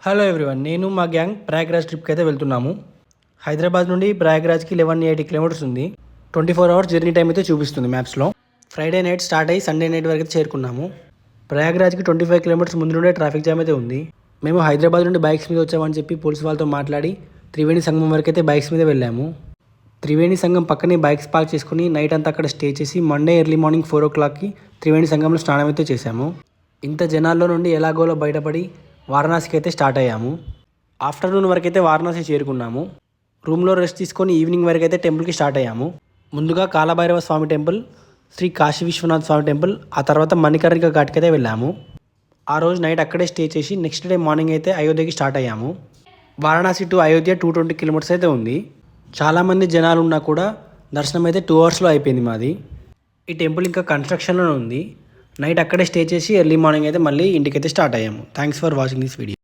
Hello everyone, నేను మా gang Prayagraj ట్రిప్కి అయితే వెళ్తున్నాము. హైదరాబాద్ నుండి ప్రయాగ్రాజ్కి 1180 కిలోమీటర్స్ ఉంది. 24 అవర్స్ జర్నీ టైం అయితే చూపిస్తుంది మ్యాప్స్లో. ఫ్రైడే నైట్ స్టార్ట్ అయ్యి సండే నైట్ వరకు అయితే చేరుకున్నాము. ప్రయాగ్రాజ్కి 25 కిలోమీటర్స్ ముందు నుండే ట్రాఫిక్ జామ్ అయితే ఉంది. మేము హైదరాబాద్ నుండి బైక్స్ మీద వచ్చామని చెప్పి పోలీసు వాళ్ళతో మాట్లాడి త్రివేణి సంగమం వరకు అయితే బైక్స్ మీద వెళ్ళాము. త్రివేణి సంగం పక్కనే బైక్స్ పార్క్ చేసుకుని నైట్ అంతా అక్కడ స్టే చేసి మండే ఎర్లీ మార్నింగ్ 4 o'clockకి త్రివేణి సంగంలో స్నానం అయితే చేశాము. ఇంత జనాల్లో నుండి ఎలాగోలో బయటపడి వారణాసికి అయితే స్టార్ట్ అయ్యాము. ఆఫ్టర్నూన్ వరకు అయితే వారణాసి చేరుకున్నాము. రూమ్లో రెస్ట్ తీసుకొని ఈవినింగ్ వరకు అయితే టెంపుల్కి స్టార్ట్ అయ్యాము. ముందుగా కాలభైరవ స్వామి టెంపుల్, శ్రీ కాశీ విశ్వనాథ్ స్వామి టెంపుల్, ఆ తర్వాత మణికర్ణిక ఘాట్కి అయితే వెళ్ళాము. ఆ రోజు నైట్ అక్కడే స్టే చేసి నెక్స్ట్ డే మార్నింగ్ అయితే అయోధ్యకి స్టార్ట్ అయ్యాము. వారణాసి టు అయోధ్య 220 కిలోమీటర్స్ అయితే ఉంది. చాలామంది జనాలు ఉన్నా కూడా దర్శనం అయితే 2 అవర్స్లో అయిపోయింది మాది. ఈ టెంపుల్ ఇంకా కన్స్ట్రక్షన్లోనే ఉంది. నైట్ అక్కడే స్టే చేసి ఎర్లీ మార్నింగ్ అయితే మళ్ళీ ఇంటికైతే స్టార్ట్ అయ్యాము. Thanks for watching this video.